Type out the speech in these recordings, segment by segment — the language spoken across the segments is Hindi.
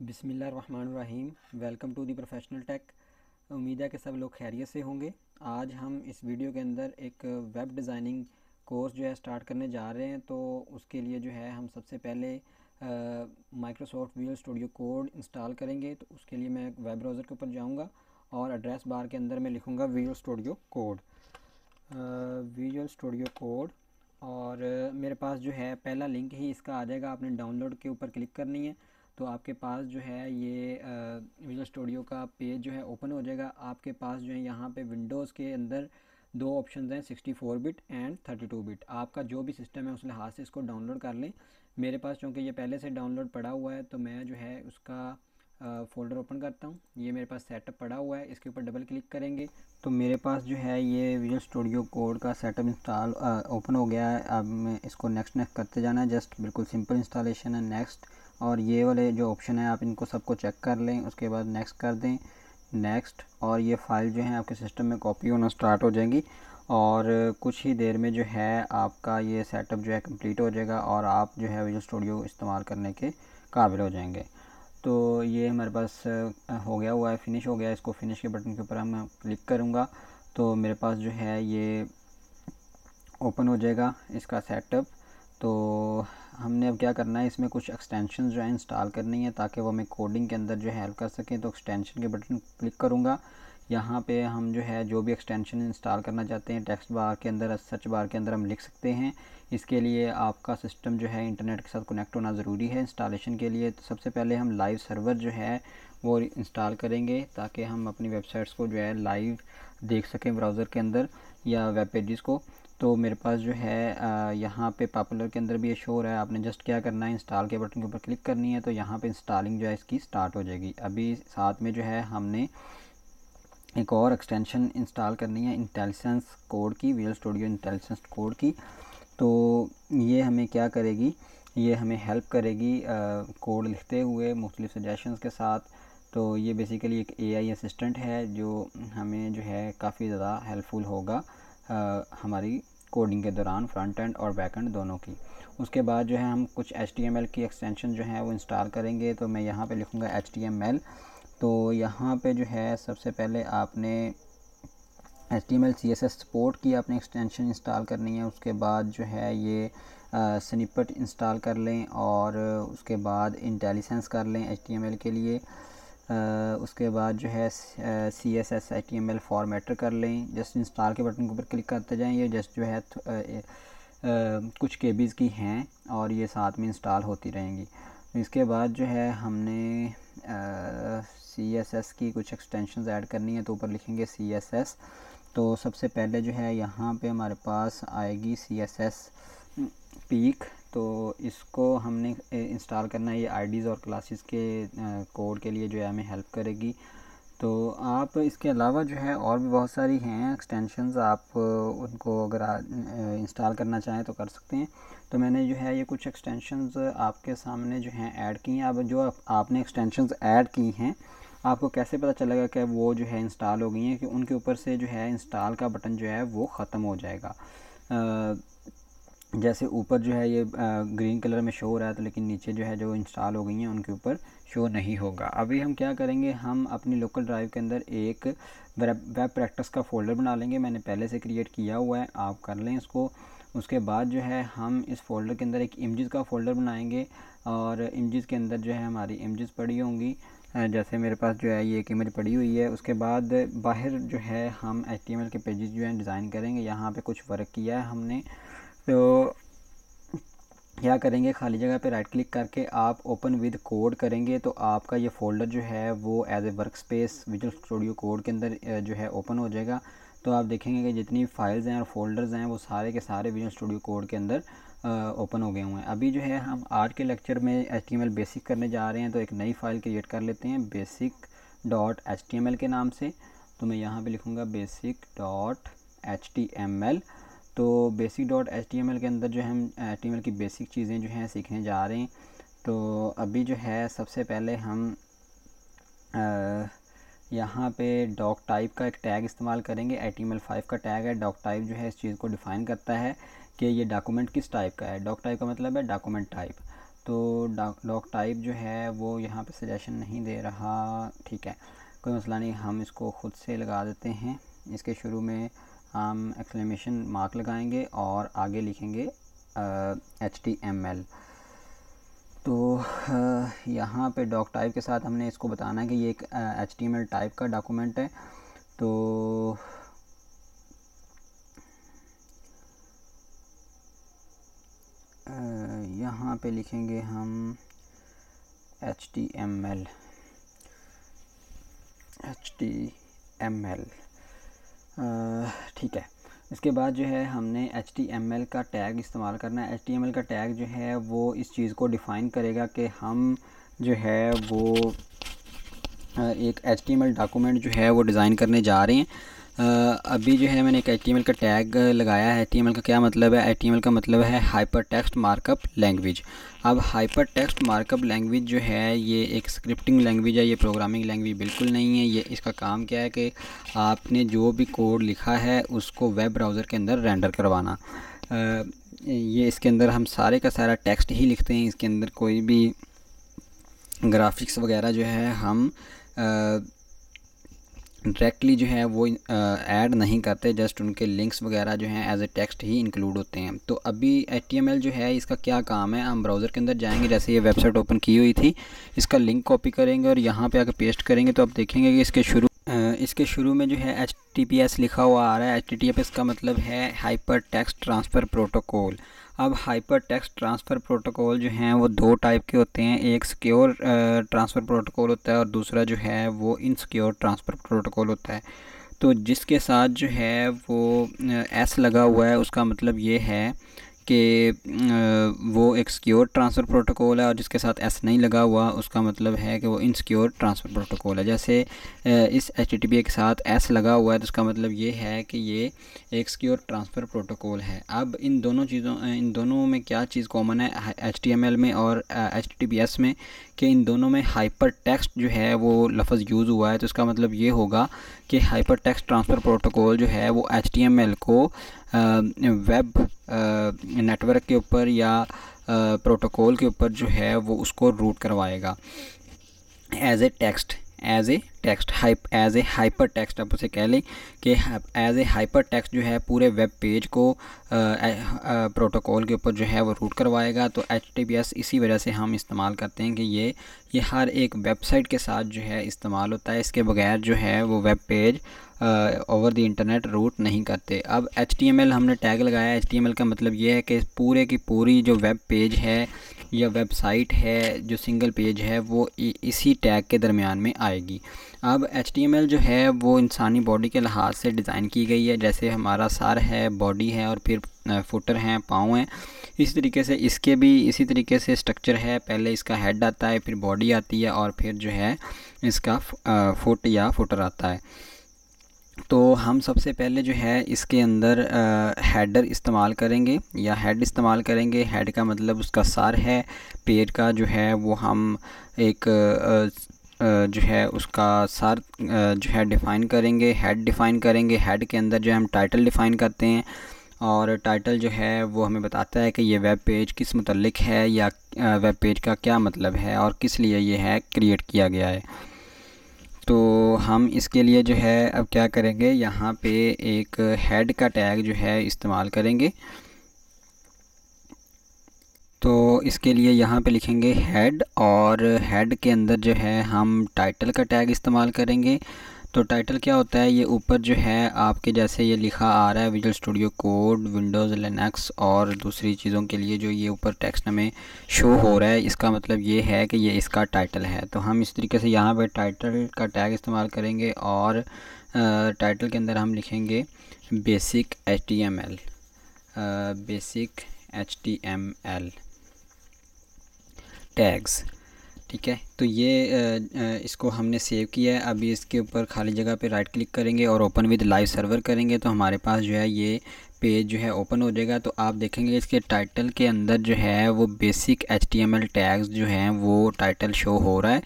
बिस्मिल्लाहिर्रहमानिर्रहीम। Welcome to the professional tech. उम्मीद है कि सब लोग खैरियत से होंगे। आज हम इस वीडियो के अंदर एक वेब डिज़ाइनिंग कोर्स जो है स्टार्ट करने जा रहे हैं। तो उसके लिए जो है हम सबसे पहले Microsoft visual Studio code install करेंगे। तो उसके लिए मैं वेब ब्राउज़र के ऊपर जाऊंगा और एड्रेस बार के अंदर मैं लिखूंगा visual Studio code, visual Studio code. और मेरे पास जो है पहला लिंक ही इसका आ जाएगा। आपने डाउनलोड के ऊपर क्लिक करनी है तो आपके पास जो है ये विजुअल स्टूडियो का पेज जो है ओपन हो जाएगा। आपके पास जो है यहाँ पे विंडोज़ के अंदर दो ऑप्शन हैं, 64 बिट एंड 32 बिट। आपका जो भी सिस्टम है उस लिहाज से इसको डाउनलोड कर लें। मेरे पास चूँकि ये पहले से डाउनलोड पड़ा हुआ है तो मैं जो है उसका फ़ोल्डर ओपन करता हूँ। ये मेरे पास सेटअप पड़ा हुआ है, इसके ऊपर डबल क्लिक करेंगे तो मेरे पास जो है ये विजुअल स्टूडियो कोड का सेटअप इंस्टॉल ओपन हो गया है। अब मैं इसको नेक्स्ट करते जाना है। जस्ट बिल्कुल सिंपल इंस्टॉलेशन है, नेक्स्ट। और ये वाले जो ऑप्शन है आप इनको सबको चेक कर लें, उसके बाद नेक्स्ट कर दें, नेक्स्ट। और ये फ़ाइल जो है आपके सिस्टम में कॉपी होना स्टार्ट हो जाएंगी और कुछ ही देर में जो है आपका ये सेटअप जो है कंप्लीट हो जाएगा और आप जो है विजुअल स्टूडियो इस्तेमाल करने के काबिल हो जाएंगे। तो ये हमारे पास हो गया हुआ है, फिनिश हो गया। इसको फिनिश के बटन के ऊपर हम क्लिक करूँगा तो मेरे पास जो है ये ओपन हो जाएगा इसका सेटअप। तो हमने अब क्या करना है, इसमें कुछ एक्सटेंशन जो है इंस्टॉल करनी है ताकि वो हमें कोडिंग के अंदर जो है हेल्प कर सकें। तो एक्सटेंशन के बटन क्लिक करूँगा। यहाँ पे हम जो है जो भी एक्सटेंशन इंस्टॉल करना चाहते हैं टेक्स्ट बार के अंदर, सर्च बार के अंदर हम लिख सकते हैं। इसके लिए आपका सिस्टम जो है इंटरनेट के साथ कनेक्ट होना ज़रूरी है इंस्टॉलेशन के लिए। तो सबसे पहले हम लाइव सर्वर जो है वो इंस्टॉल करेंगे ताकि हम अपनी वेबसाइट्स को जो है लाइव देख सकें ब्राउज़र के अंदर या वेब पेजेस को। तो मेरे पास जो है यहाँ पे पॉपुलर के अंदर भी ये शो हो रहा है। आपने जस्ट क्या करना है, इंस्टॉल के बटन के ऊपर क्लिक करनी है तो यहाँ पे इंस्टॉलिंग जो है इसकी स्टार्ट हो जाएगी। अभी साथ में जो है हमने एक और एक्सटेंशन इंस्टॉल करनी है इंटेलिजेंस कोड की, विजुअल स्टूडियो इंटेलिजेंस कोड की। तो ये हमें क्या करेगी, ये हमें हेल्प करेगी कोड लिखते हुए मुख्तलिफ सजेशंस के साथ। तो ये बेसिकली एक एआई असिस्टेंट है जो हमें जो है काफ़ी ज़्यादा हेल्पफुल होगा हमारी कोडिंग के दौरान, फ्रंट एंड और बैक एंड दोनों की। उसके बाद जो है हम कुछ HTML की एक्सटेंशन जो है वो इंस्टॉल करेंगे। तो मैं यहाँ पे लिखूँगा HTML। तो यहाँ पे जो है सबसे पहले आपने HTML CSS सपोर्ट की आपने एक्सटेंशन इंस्टॉल करनी है। उसके बाद जो है ये स्निपेट इंस्टॉल कर लें और उसके बाद इंटेलिजेंस कर लें HTML के लिए। उसके बाद जो है CSS HTML फॉर्मेटर कर लें। जस्ट इंस्टॉल के बटन के ऊपर क्लिक करते जाएं। ये जस्ट जो है कुछ केबीज़ की हैं और ये साथ में इंस्टॉल होती रहेंगी। इसके बाद जो है हमने CSS की कुछ एक्सटेंशंस ऐड करनी है तो ऊपर लिखेंगे CSS। तो सबसे पहले जो है यहाँ पे हमारे पास आएगी CSS पीक। तो इसको हमने इंस्टॉल करना है। ये आईडीज़ और क्लासेस के कोड के लिए जो है हमें हेल्प करेगी। तो आप इसके अलावा जो है और भी बहुत सारी हैं एक्सटेंशंस, आप उनको अगर इंस्टॉल करना चाहें तो कर सकते हैं। तो मैंने जो है ये कुछ एक्सटेंशंस आपके सामने जो हैं ऐड की हैं। अब जो आपने एक्सटेंशंस ऐड की हैं आपको कैसे पता चलेगा कि वो जो है इंस्टॉल हो गई हैं, कि उनके ऊपर से जो है इंस्टॉल का बटन जो है वो ख़त्म हो जाएगा। जैसे ऊपर जो है ये ग्रीन कलर में शो हो रहा है तो लेकिन नीचे जो है जो इंस्टॉल हो गई हैं उनके ऊपर शो नहीं होगा। अभी हम क्या करेंगे, हम अपनी लोकल ड्राइव के अंदर एक वेब प्रैक्टिस का फ़ोल्डर बना लेंगे। मैंने पहले से क्रिएट किया हुआ है, आप कर लें इसको। उसके बाद जो है हम इस फ़ोल्डर के अंदर एक इमेजेस का फ़ोल्डर बनाएंगे और इमेजेस के अंदर जो है हमारी इमेजेस पड़ी होंगी। जैसे मेरे पास जो है ये एक इमेज पड़ी हुई है। उसके बाद बाहर जो है हम HTML के पेजेस जो हैं डिज़ाइन करेंगे। यहाँ पे कुछ वर्क किया है हमने। तो क्या करेंगे, खाली जगह पे राइट क्लिक करके आप ओपन विद कोड करेंगे तो आपका ये फ़ोल्डर जो है वो as a work space Visual Studio Code के अंदर जो है ओपन हो जाएगा। तो आप देखेंगे कि जितनी फाइल्स हैं और फोल्डर्स हैं वो सारे के सारे विजुअल स्टूडियो कोड के अंदर ओपन हो गए हुए हैं। अभी जो है हम आज के लेक्चर में HTML बेसिक करने जा रहे हैं। तो एक नई फ़ाइल क्रिएट कर लेते हैं basic.html के नाम से। तो मैं यहाँ पे लिखूँगा basic.html। तो basic.html के अंदर जो हम HTML की बेसिक चीज़ें जो हैं सीखने जा रहे हैं। तो अभी जो है सबसे पहले हम यहाँ पे डॉक टाइप का एक टैग इस्तेमाल करेंगे। HTML5 का टैग है। डॉक टाइप जो है इस चीज़ को डिफ़ाइन करता है कि ये डॉक्यूमेंट किस टाइप का है। डॉक टाइप का मतलब है डॉक्यूमेंट टाइप। तो डॉक टाइप जो है वो यहाँ पे सजेशन नहीं दे रहा। ठीक है, कोई मसला नहीं, हम इसको ख़ुद से लगा देते हैं। इसके शुरू में हम एक्सक्लेमेशन मार्क लगाएंगे और आगे लिखेंगे HTML। तो यहाँ पे डॉक टाइप के साथ हमने इसको बताना है कि ये एक HTML टाइप का डॉक्यूमेंट है। तो यहाँ पे लिखेंगे हम HTML। ठीक है, इसके बाद जो है हमने HTML का टैग इस्तेमाल करना है। HTML का टैग जो है वो इस चीज़ को डिफ़ाइन करेगा कि हम जो है वो एक HTML डॉक्यूमेंट जो है वो डिज़ाइन करने जा रहे हैं। अभी जो है मैंने एक HTML का टैग लगाया है। HTML का क्या मतलब है? HTML का मतलब है हाइपर टेक्स्ट मार्कअप लैंग्वेज। अब हाइपर टेक्स्ट मार्कअप लैंग्वेज जो है ये एक स्क्रिप्टिंग लैंग्वेज है, ये प्रोग्रामिंग लैंग्वेज बिल्कुल नहीं है। ये इसका काम क्या है कि आपने जो भी कोड लिखा है उसको वेब ब्राउज़र के अंदर रेंडर करवाना। ये इसके अंदर हम सारे का सारा टेक्स्ट ही लिखते हैं। इसके अंदर कोई भी ग्राफिक्स वगैरह जो है हम डायरेक्टली जो है वो ऐड नहीं करते, जस्ट उनके लिंक्स वगैरह जो हैं एज ए टेक्स्ट ही इंक्लूड होते हैं। तो अभी HTML जो है इसका क्या काम है, हम ब्राउज़र के अंदर जाएंगे, जैसे ये वेबसाइट ओपन की हुई थी, इसका लिंक कॉपी करेंगे और यहाँ पे आकर पेस्ट करेंगे तो आप देखेंगे कि इसके शुरू में जो है HTTPS लिखा हुआ आ रहा है। HTTPS का मतलब है हाइपर टेक्स्ट ट्रांसफ़र प्रोटोकॉल। अब हाइपर टेक्स्ट ट्रांसफ़र प्रोटोकॉल जो हैं वो दो टाइप के होते हैं, एक सिक्योर ट्रांसफ़र प्रोटोकॉल होता है और दूसरा जो है वो इनसिक्योर ट्रांसफ़र प्रोटोकॉल होता है। तो जिसके साथ जो है वो S लगा हुआ है उसका मतलब ये है कि वो एक सिक्योर ट्रांसफ़र प्रोटोकॉल है, और जिसके साथ S नहीं लगा हुआ उसका मतलब है कि वो इनसिक्योर ट्रांसफ़र प्रोटोकॉल है। जैसे इस HTTP के साथ S लगा हुआ है तो इसका मतलब ये है कि ये एक सिक्योर ट्रांसफ़र प्रोटोकॉल है। अब इन दोनों में क्या चीज़ कॉमन है HTML में और HTTPS में, कि इन दोनों में हाइपर टेक्स्ट जो है वो लफ्ज़ यूज़ हुआ है। तो इसका मतलब ये होगा कि हाइपर टेक्स्ट ट्रांसफ़र प्रोटोकॉल जो है वो HTML को वेब नेटवर्क के ऊपर या प्रोटोकॉल के ऊपर जो है वो उसको रूट करवाएगा एज ए हाइपर टेक्स्ट आप उसे कह लें कि एज ए हाइपर टेक्स्ट जो है पूरे वेब पेज को प्रोटोकॉल के ऊपर जो है वो रूट करवाएगा। तो HTTPS इसी वजह से हम इस्तेमाल करते हैं कि ये हर एक वेबसाइट के साथ जो है इस्तेमाल होता है, इसके बगैर जो है वो web page over the internet route नहीं करते। अब HTML हमने टैग लगाया। HTML का मतलब ये है कि पूरे की पूरी जो वेब पेज है या वेबसाइट है, जो सिंगल पेज है, वो इसी टैग के दरमियान में आएगी। अब HTML जो है वो इंसानी बॉडी के लिहाज से डिज़ाइन की गई है। जैसे हमारा सर है, बॉडी है और फिर फुटर हैं, पाँव हैं, इस तरीके से इसके भी इसी तरीके से स्ट्रक्चर है। पहले इसका हेड आता है, फिर बॉडी आती है और फिर जो है इसका फुट या फुटर आता है। तो हम सबसे पहले जो है इसके अंदर हेडर इस्तेमाल करेंगे या हेड इस्तेमाल करेंगे। हेड का मतलब उसका सर है, पेज का जो है वो हम एक जो है उसका सर जो है डिफ़ाइन करेंगे, हेड डिफ़ाइन करेंगे। हेड के अंदर जो है हम टाइटल डिफ़ाइन करते हैं और टाइटल जो है वो हमें बताता है कि ये वेब पेज किस मुतल्लिक है या वेब पेज का क्या मतलब है और किस लिए ये है क्रिएट किया गया है। तो हम इसके लिए जो है अब क्या करेंगे, यहाँ पे एक हेड का टैग जो है इस्तेमाल करेंगे। तो इसके लिए यहाँ पे लिखेंगे हेड और हेड के अंदर जो है हम टाइटल का टैग इस्तेमाल करेंगे। तो टाइटल क्या होता है, ये ऊपर जो है आपके जैसे ये लिखा आ रहा है visual Studio code, Windows, Linux और दूसरी चीज़ों के लिए जो ये ऊपर टेक्स्ट हमें शो हो रहा है, इसका मतलब ये है कि ये इसका टाइटल है। तो हम इस तरीके से यहाँ पे टाइटल का टैग इस्तेमाल करेंगे और टाइटल के अंदर हम लिखेंगे बेसिक HTML टैग्स। ठीक है, तो ये इसको हमने सेव किया है। अभी इसके ऊपर खाली जगह पे राइट क्लिक करेंगे और ओपन विद लाइव सर्वर करेंगे तो हमारे पास जो है ये पेज जो है ओपन हो जाएगा। तो आप देखेंगे इसके टाइटल के अंदर जो है वो बेसिक HTML टैग्स जो हैं वो टाइटल शो हो रहा है।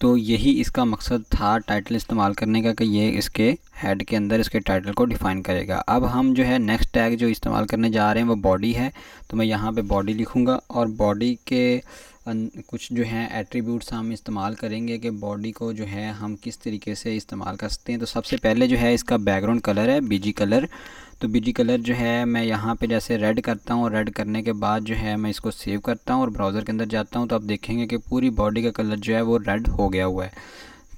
तो यही इसका मकसद था टाइटल इस्तेमाल करने का कि ये इसके हेड के अंदर इसके टाइटल को डिफ़ाइन करेगा। अब हम जो है नेक्स्ट टैग जो इस्तेमाल करने जा रहे हैं वो बॉडी है। तो मैं यहाँ पे बॉडी लिखूँगा और बॉडी के कुछ जो है एट्रीब्यूट्स हम इस्तेमाल करेंगे कि बॉडी को जो है हम किस तरीके से इस्तेमाल कर सकते हैं। तो सबसे पहले जो है इसका बैकग्राउंड कलर है बीजी कलर। तो बीजी कलर जो है मैं यहाँ पे जैसे रेड करता हूँ, रेड करने के बाद जो है मैं इसको सेव करता हूँ और ब्राउज़र के अंदर जाता हूँ, तो आप देखेंगे कि पूरी बॉडी का कलर जो है वो रेड हो गया हुआ है।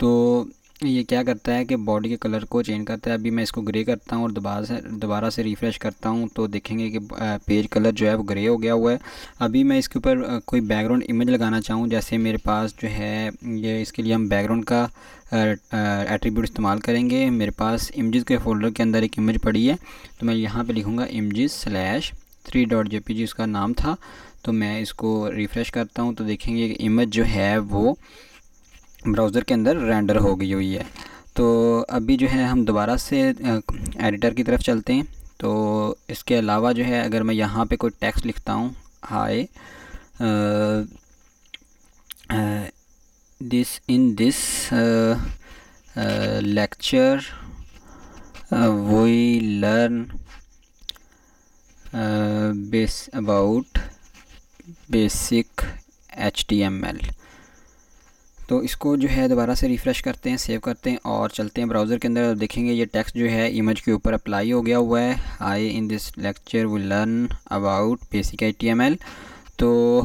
तो ये क्या करता है कि बॉडी के कलर को चेंज करता है। अभी मैं इसको ग्रे करता हूँ और दोबारा से रिफ़्रेश करता हूँ, तो देखेंगे कि पेज कलर जो है वो ग्रे हो गया हुआ है। अभी मैं इसके ऊपर कोई बैकग्राउंड इमेज लगाना चाहूँ, जैसे मेरे पास जो है ये, इसके लिए हम बैकग्राउंड का एट्रीब्यूट इस्तेमाल करेंगे। मेरे पास इमेजेस के फोल्डर के अंदर एक इमेज पड़ी है, तो मैं यहाँ पे लिखूँगा images/3.jpg उसका नाम था। तो मैं इसको रिफ़्रेश करता हूँ, तो देखेंगे कि इमेज जो है वो ब्राउज़र के अंदर रेंडर हो गई हुई है। तो अभी जो है हम दोबारा से एडिटर की तरफ चलते हैं। तो इसके अलावा जो है अगर मैं यहाँ पे कोई टेक्स्ट लिखता हूँ, hi this lecture we learn about basic HTML। तो इसको जो है दोबारा से रिफ़्रेश करते हैं, सेव करते हैं और चलते हैं ब्राउज़र के अंदर। देखेंगे ये टेक्स्ट जो है इमेज के ऊपर अप्लाई हो गया हुआ है, I in this lecture will learn about basic HTML। तो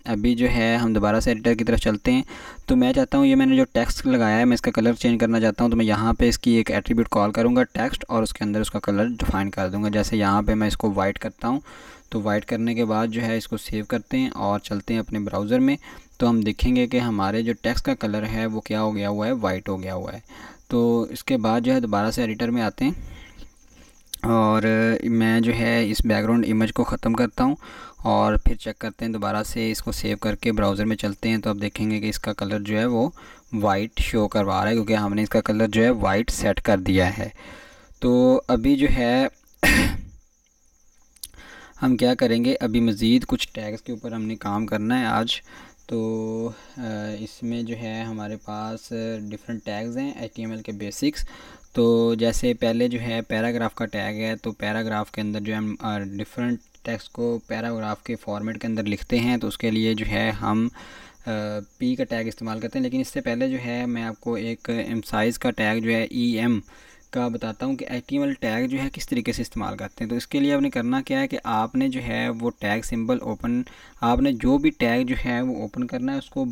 अभी जो है हम दोबारा से एडिटर की तरफ चलते हैं। तो मैं चाहता हूँ ये मैंने जो टेक्स्ट लगाया है मैं इसका कलर चेंज करना चाहता हूँ। तो मैं यहाँ पे इसकी एक एट्रीब्यूट कॉल करूँगा टेक्स्ट और उसके अंदर उसका कलर डिफ़ाइन कर दूँगा। जैसे यहाँ पे मैं इसको वाइट करता हूँ, तो वाइट करने के बाद जो है इसको सेव करते हैं और चलते हैं अपने ब्राउज़र में। तो हम देखेंगे कि हमारे जो टेक्स्ट का कलर है वो क्या हो गया हुआ है, वाइट हो गया हुआ है। तो इसके बाद जो है दोबारा से एडिटर में आते हैं और मैं जो है इस बैकग्राउंड इमेज को ख़त्म करता हूँ और फिर चेक करते हैं, दोबारा से इसको सेव करके ब्राउज़र में चलते हैं। तो अब देखेंगे कि इसका कलर जो है वो वाइट शो करवा रहा है, क्योंकि हमने इसका कलर जो है वाइट सेट कर दिया है। तो अभी जो है हम क्या करेंगे, अभी मज़ीद कुछ टैग्स के ऊपर हमने काम करना है आज। तो इसमें जो है हमारे पास डिफरेंट टैग्स हैं HTML के बेसिक्स। तो जैसे पहले जो है पैराग्राफ का टैग है, तो पैराग्राफ के अंदर जो हम डिफरेंट टेक्स्ट को पैराग्राफ के फॉर्मेट के अंदर लिखते हैं, तो उसके लिए जो है हम P का टैग इस्तेमाल करते हैं। लेकिन इससे पहले जो है मैं आपको एक एम्फसाइज़ का टैग जो है EM का बताता हूँ कि HTML टैग जो है किस तरीके से इस्तेमाल करते हैं। तो इसके लिए आपने करना क्या है कि आपने जो है वो टैग सिंबल ओपन, आपने जो भी टैग जो है वो ओपन करना है, उसको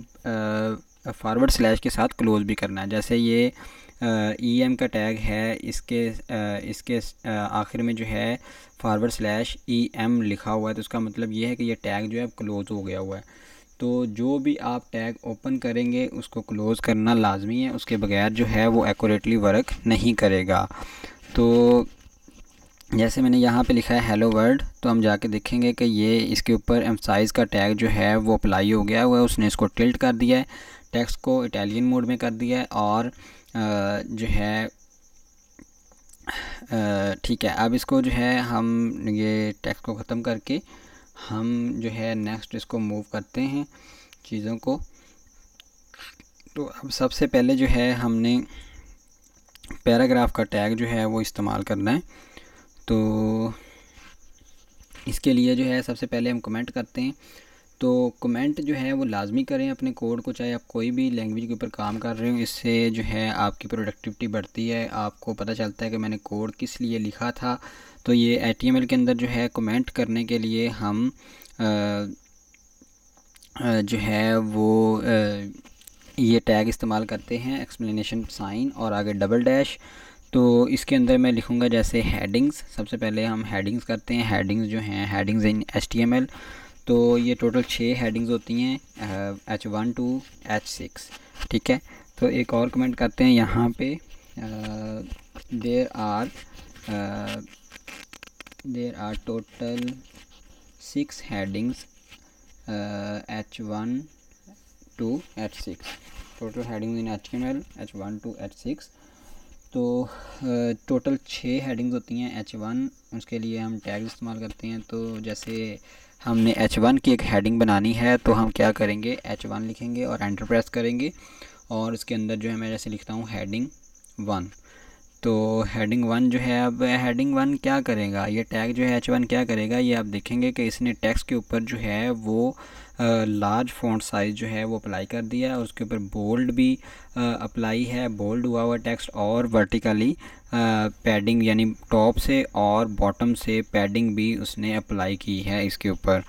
फॉरवर्ड स्लैश के साथ क्लोज़ भी करना है। जैसे ये EM का टैग है, इसके आखिर में जो है फॉरवर्ड स्लैश EM लिखा हुआ है, तो उसका मतलब ये है कि ये टैग जो है क्लोज़ हो गया हुआ है। तो जो भी आप टैग ओपन करेंगे उसको क्लोज़ करना लाजमी है, उसके बगैर जो है वो एक्यूरेटली वर्क नहीं करेगा। तो जैसे मैंने यहाँ पे लिखा है हेलो वर्ल्ड, तो हम जाके देखेंगे कि ये इसके ऊपर एम्फसाइज़ का टैग जो है वो अप्लाई हो गया हुआ है। उसने इसको टिल्ट कर दिया है, टेक्स्ट को इटालियन मोड में कर दिया है और जो है ठीक है। अब इसको जो है हम ये टेक्स्ट को ख़त्म करके हम जो है नेक्स्ट इसको मूव करते हैं चीज़ों को। तो अब सबसे पहले जो है हमने पैराग्राफ का टैग जो है वो इस्तेमाल करना है। तो इसके लिए जो है सबसे पहले हम कमेंट करते हैं। तो कमेंट जो है वो लाजमी करें अपने कोड को, चाहे आप कोई भी लैंग्वेज के ऊपर काम कर रहे हो। इससे जो है आपकी प्रोडक्टिविटी बढ़ती है, आपको पता चलता है कि मैंने कोड किस लिए लिखा था। तो ये HTML के अंदर जो है कमेंट करने के लिए हम जो है वो ये टैग इस्तेमाल करते हैं, एक्सप्लेनेशन साइन और आगे डबल डैश। तो इसके अंदर मैं लिखूँगा जैसे हेडिंग्स। सबसे पहले हम हेडिंग्स करते हैं। हेडिंग्स जो हैं हेडिंग्स इन HTML, तो ये टोटल 6 हेडिंग्स होती हैं H1 to H6, ठीक है। तो एक और कमेंट करते हैं यहाँ पे, there are total 6 headings H1 to H6, total headings in HTML H1 to H6। तो टोटल 6 हेडिंग्स होती हैं H1, उसके लिए हम टैग इस्तेमाल करते हैं। तो जैसे हमने H1 की एक हेडिंग बनानी है, तो हम क्या करेंगे, H1 लिखेंगे और एंटर प्रेस करेंगे और इसके अंदर जो है मैं जैसे लिखता हूँ हेडिंग 1। तो हेडिंग 1 जो है, अब हेडिंग 1 क्या करेगा, ये टैग जो है H1 क्या करेगा, ये आप देखेंगे कि इसने टेक्स्ट के ऊपर जो है वो लार्ज फ़ॉन्ट साइज़ जो है वो अप्लाई कर दिया है, और उसके ऊपर बोल्ड भी अप्लाई है, बोल्ड हुआ हुआ टेक्स्ट, और वर्टिकली पैडिंग यानी टॉप से और बॉटम से पैडिंग भी उसने अप्लाई की है इसके ऊपर,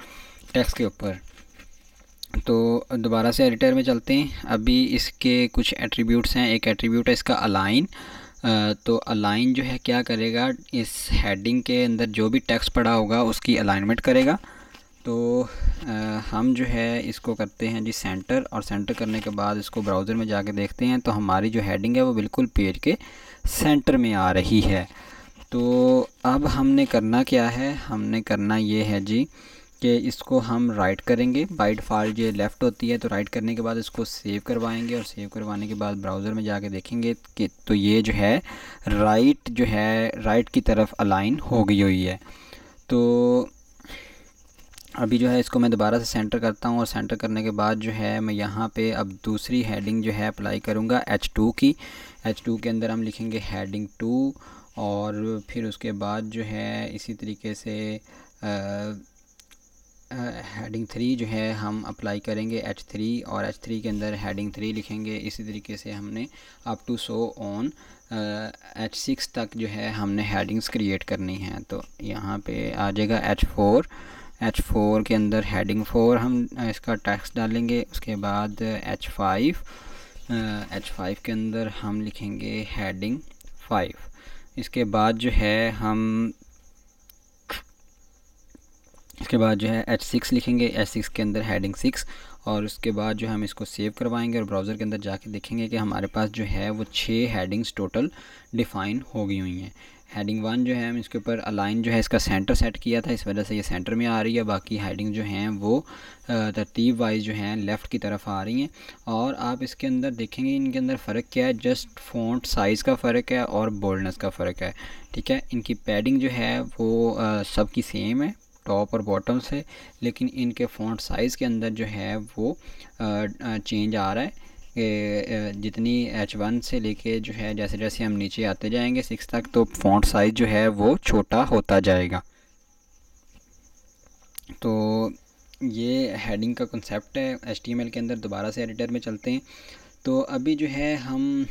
टेक्स्ट के ऊपर। तो दोबारा से एडिटर में चलते हैं। अभी इसके कुछ एट्रीब्यूट्स हैं। एक एट्रीब्यूट है इसका अलाइन। तो अलाइन जो है क्या करेगा, इस हेडिंग के अंदर जो भी टेक्स्ट पड़ा होगा उसकी अलाइनमेंट करेगा। तो हम जो है इसको करते हैं जी सेंटर, और सेंटर करने के बाद इसको ब्राउज़र में जाके देखते हैं तो हमारी जो हेडिंग है वो बिल्कुल पेज के सेंटर में आ रही है। तो अब हमने करना क्या है, हमने करना ये है जी कि इसको हम राइट करेंगे। बाय डिफ़ॉल्ट ये लेफ़्ट होती है, तो राइट करने के बाद इसको सेव करवाएंगे, और सेव करवाने के बाद ब्राउज़र में जाके देखेंगे कि तो ये जो है राइट की तरफ अलाइन हो गई हुई है। तो अभी जो है इसको मैं दोबारा से सेंटर करता हूँ, और सेंटर करने के बाद जो है मैं यहाँ पे अब दूसरी हेडिंग जो है अप्लाई करूँगा H2 की। H2 के अंदर हम लिखेंगे हेडिंग 2, और फिर उसके बाद जो है इसी तरीके से हेडिंग 3 जो है हम अप्लाई करेंगे H3, और H3 के अंदर हेडिंग 3 लिखेंगे। इसी तरीके से हमने up to so on H6 तक जो है हमने हेडिंग्स क्रिएट करनी है। तो यहाँ पे आ जाएगा H4 के अंदर हेडिंग 4 हम इसका टेक्स्ट डालेंगे। उसके बाद H5 के अंदर हम लिखेंगे हेडिंग 5। इसके बाद जो है H6 लिखेंगे, H6 के अंदर हेडिंग 6, और उसके बाद जो हम इसको सेव करवाएंगे और ब्राउज़र के अंदर जाके देखेंगे कि हमारे पास जो है वो 6 हेडिंग्स टोटल डिफ़ाइन हो गई हुई हैं। हेडिंग 1 जो है हम इसके ऊपर अलाइन जो है इसका सेंटर सेट किया था, इस वजह से ये सेंटर में आ रही है। बाकी हेडिंग जो हैं वो तरतीब वाइज जो हैं लेफ़्ट की तरफ आ रही हैं। और आप इसके अंदर देखेंगे इनके अंदर फ़र्क क्या है, जस्ट फ़ॉन्ट साइज़ का फ़र्क है और बोल्डनेस का फ़र्क है। ठीक है, इनकी पैडिंग जो है वो सब की सेम है टॉप और बॉटम से, लेकिन इनके फ़ॉन्ट साइज़ के अंदर जो है वो चेंज आ रहा है। जितनी H1 से लेके जो है जैसे जैसे हम नीचे आते जाएंगे 6 तक, तो फ़ॉन्ट साइज़ जो है वो छोटा होता जाएगा। तो ये हेडिंग का कंसेप्ट है HTML के अंदर। दोबारा से एडिटर में चलते हैं। तो अभी जो है हम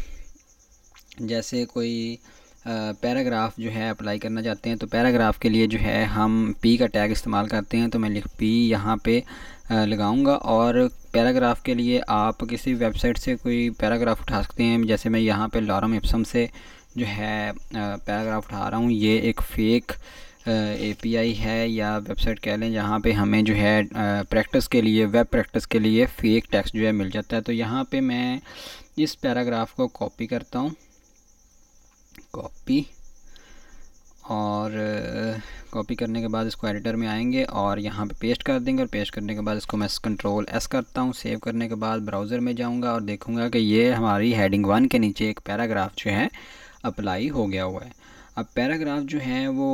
जैसे कोई पैराग्राफ जो है अप्लाई करना चाहते हैं, तो पैराग्राफ के लिए जो है हम P का टैग इस्तेमाल करते हैं। तो मैं P यहाँ पे लगाऊंगा, और पैराग्राफ के लिए आप किसी वेबसाइट से कोई पैराग्राफ उठा सकते हैं। जैसे मैं यहाँ पे लॉरम इप्सम से जो है पैराग्राफ उठा रहा हूँ। ये एक फ़ेक API है या वेबसाइट कह लें, जहाँ पे हमें जो है प्रैक्टिस के लिए, वेब प्रैक्टिस के लिए फ़ेक टेक्स्ट जो है मिल जाता है। तो यहाँ पे मैं इस पैराग्राफ को कॉपी करता हूँ, कॉपी, और कॉपी करने के बाद इसको एडिटर में आएंगे और यहाँ पे पेस्ट कर देंगे, और पेस्ट करने के बाद इसको मैं Ctrl+S करता हूँ। सेव करने के बाद ब्राउज़र में जाऊँगा और देखूँगा कि ये हमारी हेडिंग 1 के नीचे एक पैराग्राफ जो है अप्लाई हो गया हुआ है। अब पैराग्राफ जो है वो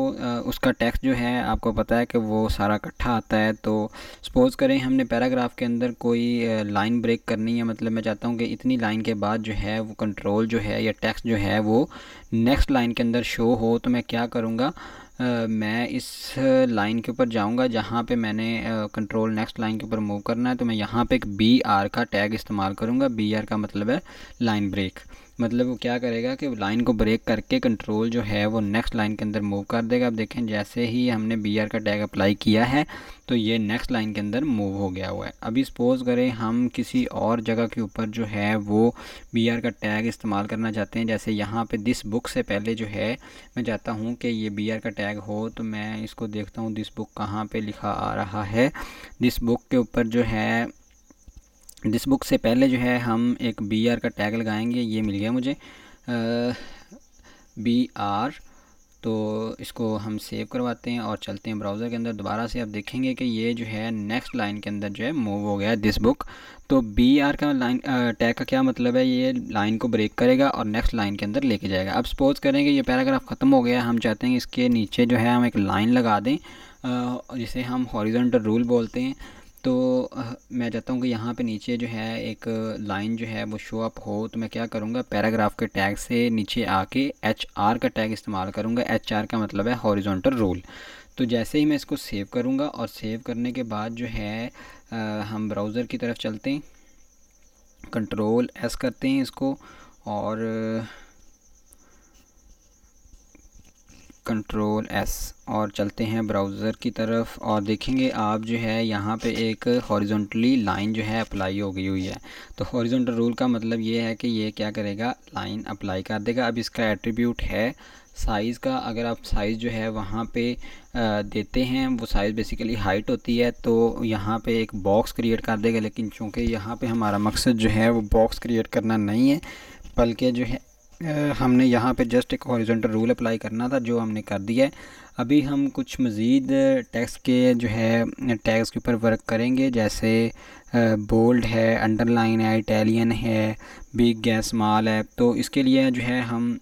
उसका टेक्स्ट जो है आपको पता है कि वो सारा इकट्ठा आता है। तो सपोज़ करें हमने पैराग्राफ के अंदर कोई लाइन ब्रेक करनी है, मतलब मैं चाहता हूँ कि इतनी लाइन के बाद जो है वो कंट्रोल जो है या टेक्स्ट जो है वो नेक्स्ट लाइन के अंदर शो हो। तो मैं क्या करूँगा, मैं इस लाइन के ऊपर जाऊंगा जहाँ पे मैंने कंट्रोल नेक्स्ट लाइन के ऊपर मूव करना है। तो मैं यहाँ पे एक BR का टैग इस्तेमाल करूँगा। BR का मतलब है लाइन ब्रेक, मतलब वो क्या करेगा कि लाइन को ब्रेक करके कंट्रोल जो है वो नेक्स्ट लाइन के अंदर मूव कर देगा। अब देखें जैसे ही हमने BR का टैग अप्लाई किया है तो ये नेक्स्ट लाइन के अंदर मूव हो गया हुआ है। अभी सपोज़ करें हम किसी और जगह के ऊपर जो है वो BR का टैग इस्तेमाल करना चाहते हैं। जैसे यहाँ पे दिस बुक से पहले जो है मैं चाहता हूँ कि ये BR का टैग हो। तो मैं इसको देखता हूँ दिस बुक कहाँ पे लिखा आ रहा है। दिस बुक के ऊपर जो है, दिस बुक से पहले जो है हम एक BR का टैग लगाएंगे। ये मिल गया मुझे BR। तो इसको हम सेव करवाते हैं और चलते हैं ब्राउज़र के अंदर। दोबारा से आप देखेंगे कि ये जो है नेक्स्ट लाइन के अंदर जो है मूव हो गया है दिस बुक। तो BR का लाइन टैग का क्या मतलब है, ये लाइन को ब्रेक करेगा और नेक्स्ट लाइन के अंदर लेके जाएगा। अब सपोज़ करेंगे ये पैराग्राफ ख़त्म हो गया, हम चाहते हैं इसके नीचे जो है हम एक लाइन लगा दें जिसे हम हॉरिजॉन्टल रूल बोलते हैं। तो मैं चाहता हूँ कि यहाँ पे नीचे जो है एक लाइन जो है वो शो अप हो। तो मैं क्या करूँगा, पैराग्राफ के टैग से नीचे आके HR का टैग इस्तेमाल करूँगा। HR का मतलब है हॉरिजॉन्टल रूल। तो जैसे ही मैं इसको सेव करूँगा और सेव करने के बाद जो है हम ब्राउज़र की तरफ चलते हैं, कंट्रोल एस करते हैं इसको और कंट्रोल एस और चलते हैं ब्राउज़र की तरफ और देखेंगे आप जो है यहाँ पे एक हॉरिजॉन्टली लाइन जो है अप्लाई हो गई हुई है। तो हॉरिजॉन्टल रूल का मतलब ये है कि ये क्या करेगा, लाइन अप्लाई कर देगा। अब इसका एट्रीब्यूट है साइज़ का। अगर आप साइज़ जो है वहाँ पे देते हैं, वो साइज़ बेसिकली हाइट होती है, तो यहाँ पे एक बॉक्स क्रिएट कर देगा। लेकिन चूँकि यहाँ पे हमारा मकसद जो है वो बॉक्स क्रिएट करना नहीं है, बल्कि जो है हमने यहाँ पे जस्ट एक हॉरिजॉन्टल रूल अप्लाई करना था, जो हमने कर दिया है। अभी हम कुछ मज़ीद टेक्स्ट के जो है टैग्स के ऊपर वर्क करेंगे, जैसे बोल्ड है, अंडरलाइन है, इटालियन है, बिग है, स्मॉल है। तो इसके लिए जो है हम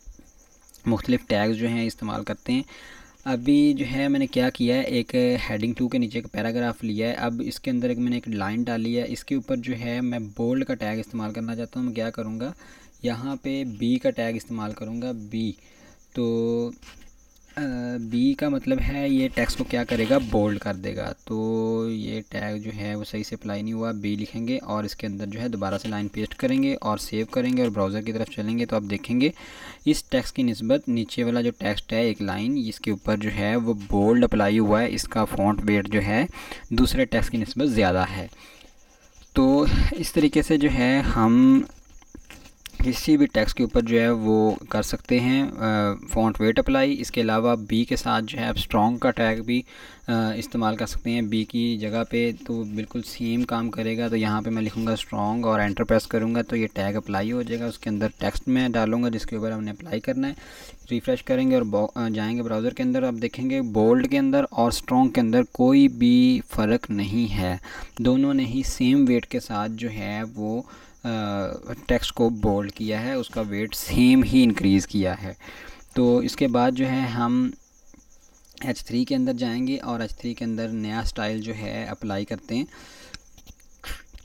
मुख्तलिफ़ टैग्स जो हैं इस्तेमाल करते हैं। अभी जो है मैंने क्या किया है, एक हेडिंग 2 के नीचे एक पैराग्राफ लिया है। अब इसके अंदर मैंने एक लाइन डाली है, इसके ऊपर जो है मैं बोल्ड का टैग इस्तेमाल करना चाहता हूँ। मैं क्या करूँगा, यहाँ पे बी का टैग इस्तेमाल करूँगा, बी। तो बी का मतलब है ये टेक्स्ट को क्या करेगा, बोल्ड कर देगा। तो ये टैग जो है वो सही से अप्लाई नहीं हुआ, बी लिखेंगे और इसके अंदर जो है दोबारा से लाइन पेस्ट करेंगे और सेव करेंगे और ब्राउज़र की तरफ चलेंगे। तो आप देखेंगे इस टेक्स्ट की निस्बत नीचे वाला जो टेक्स्ट है, एक लाइन, इसके ऊपर जो है वो बोल्ड अप्लाई हुआ है। इसका फ़ॉन्ट वेट जो है दूसरे टेक्स्ट की निस्बत ज़्यादा है। तो इस तरीके से जो है हम किसी भी टेक्स्ट के ऊपर जो है वो कर सकते हैं फ़ॉन्ट वेट अप्लाई। इसके अलावा बी के साथ जो है आप स्ट्रॉन्ग का टैग भी इस्तेमाल कर सकते हैं बी की जगह पे, तो बिल्कुल सेम काम करेगा। तो यहाँ पे मैं लिखूँगा स्ट्रॉन्ग और एंटर प्रेस करूँगा तो ये टैग अप्लाई हो जाएगा। उसके अंदर टेक्स्ट में डालूँगा जिसके ऊपर हमने अप्लाई करना है। रिफ़्रेश करेंगे और जाएंगे ब्राउज़र के अंदर। आप देखेंगे बोल्ड के अंदर और स्ट्रॉन्ग के अंदर कोई भी फ़र्क नहीं है, दोनों ने ही सेम वेट के साथ जो है वो टेक्स्ट को बोल्ड किया है, उसका वेट सेम ही इंक्रीज़ किया है। तो इसके बाद जो है हम H3 के अंदर जाएंगे और H3 के अंदर नया स्टाइल जो है अप्लाई करते हैं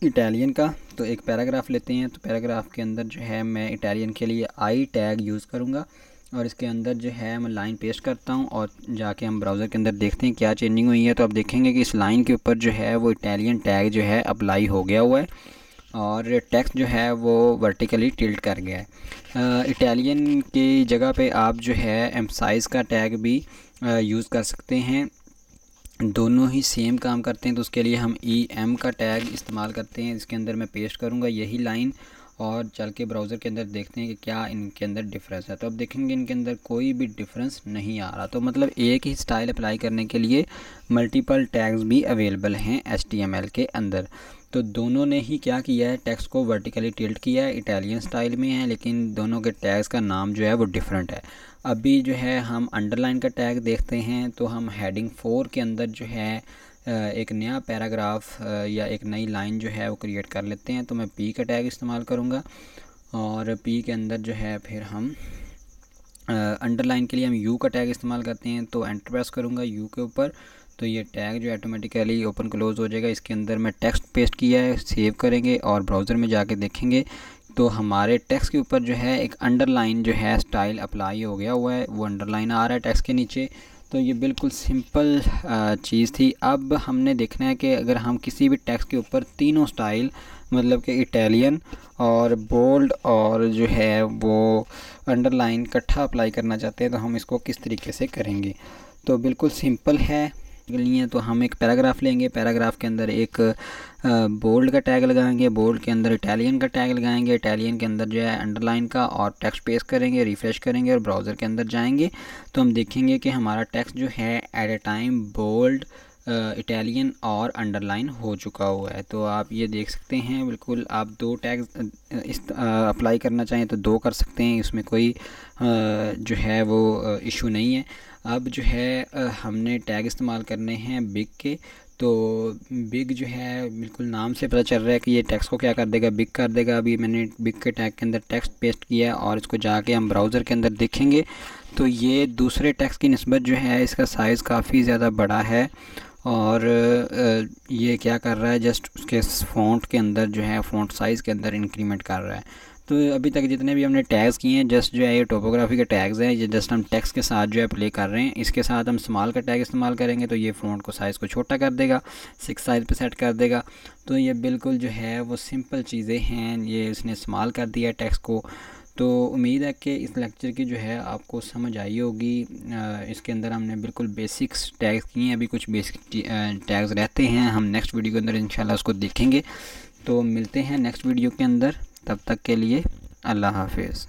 इटालियन का। तो एक पैराग्राफ लेते हैं, तो पैराग्राफ के अंदर जो है मैं इटालियन के लिए आई टैग यूज़ करूँगा और इसके अंदर जो है मैं लाइन पेस्ट करता हूँ और जाके हम ब्राउज़र के अंदर देखते हैं क्या चेंजिंग हुई है। तो आप देखेंगे कि इस लाइन के ऊपर जो है वो इटालियन टैग जो है अप्लाई हो गया हुआ है और टेक्स्ट जो है वो वर्टिकली टिल्ट कर गया है। इटालियन की जगह पे आप जो है एम्फसाइज़ का टैग भी यूज़ कर सकते हैं, दोनों ही सेम काम करते हैं। तो उसके लिए हम EM का टैग इस्तेमाल करते हैं। इसके अंदर मैं पेस्ट करूँगा यही लाइन और चल के ब्राउज़र के अंदर देखते हैं कि क्या इनके अंदर डिफरेंस है। तो अब देखेंगे इनके अंदर कोई भी डिफरेंस नहीं आ रहा। तो मतलब एक ही स्टाइल अप्लाई करने के लिए मल्टीपल टैग्स भी अवेलेबल हैं HTML के अंदर। तो दोनों ने ही क्या किया है, टेक्स्ट को वर्टिकली टिल्ट किया है, इटालियन स्टाइल में है, लेकिन दोनों के टैग्स का नाम जो है वो डिफरेंट है। अभी जो है हम अंडरलाइन का टैग देखते हैं, तो हम हेडिंग 4 के अंदर जो है एक नया पैराग्राफ या एक नई लाइन जो है वो क्रिएट कर लेते हैं। तो मैं P का टैग इस्तेमाल करूँगा और P के अंदर जो है फिर हम अंडरलाइन के लिए हम U का टैग इस्तेमाल करते हैं। तो एंटर प्रेस करूँगा U के ऊपर, तो ये टैग जो ऑटोमेटिकली ओपन क्लोज़ हो जाएगा। इसके अंदर मैं टेक्स्ट पेस्ट किया है, सेव करेंगे और ब्राउज़र में जाके देखेंगे तो हमारे टेक्स्ट के ऊपर जो है एक अंडरलाइन जो है स्टाइल अप्लाई हो गया हुआ है, वो अंडरलाइन आ रहा है टेक्स्ट के नीचे। तो ये बिल्कुल सिंपल चीज़ थी। अब हमने देखना है कि अगर हम किसी भी टेक्स्ट के ऊपर तीनों स्टाइल मतलब कि इटालियन और बोल्ड और जो है वो अंडरलाइन इकट्ठा अप्लाई करना चाहते हैं तो हम इसको किस तरीके से करेंगे। तो बिल्कुल सिंपल है लिए तो हम एक पैराग्राफ लेंगे, पैराग्राफ के अंदर एक बोल्ड का टैग लगाएंगे, बोल्ड के अंदर इटालियन का टैग लगाएंगे, इटालियन के अंदर जो है अंडरलाइन का और टेक्स्ट पेस्ट करेंगे, रिफ़्रेश करेंगे और ब्राउज़र के अंदर जाएंगे तो हम देखेंगे कि हमारा टेक्स्ट जो है at a time bold, Italian और अंडरलाइन हो चुका हुआ है। तो आप ये देख सकते हैं, बिल्कुल आप दो टैग अप्लाई करना चाहें तो दो कर सकते हैं, इसमें कोई जो है वो इशू नहीं है। अब जो है हमने टैग इस्तेमाल करने हैं बिग के, तो बिग जो है बिल्कुल नाम से पता चल रहा है कि ये टेक्स्ट को क्या कर देगा, बिग कर देगा। अभी मैंने बिग के टैग के अंदर टेक्स्ट पेस्ट किया है और इसको जाके हम ब्राउज़र के अंदर देखेंगे तो ये दूसरे टेक्स्ट की निस्बत जो है इसका साइज़ काफ़ी ज़्यादा बड़ा है और ये क्या कर रहा है, जस्ट उसके फ़ॉन्ट के अंदर जो है फ़ॉन्ट साइज़ के अंदर इंक्रीमेंट कर रहा है। तो अभी तक जितने भी हमने टैग्स किए हैं जस्ट जो है ये टोपोग्राफी के टैग्स हैं, ये जस्ट हम टेक्स्ट के साथ जो है प्ले कर रहे हैं। इसके साथ हम स्मॉल का टैग इस्तेमाल करेंगे तो ये फ़ॉन्ट को साइज़ को छोटा कर देगा, 6 साइज़ पे सेट कर देगा। तो ये बिल्कुल जो है वो सिंपल चीज़ें हैं, ये इसने इस्तेमाल कर दिया टेक्स्ट को। तो उम्मीद है कि इस लेक्चर की जो है आपको समझ आई होगी। इसके अंदर हमने बिल्कुल बेसिक्स टैग्स किए हैं, अभी कुछ बेसिक टैग्स रहते हैं, हम नेक्स्ट वीडियो के अंदर इंशाल्लाह उसको देखेंगे। तो मिलते हैं नेक्स्ट वीडियो के अंदर, तब तक के लिए अल्लाह हाफिज़।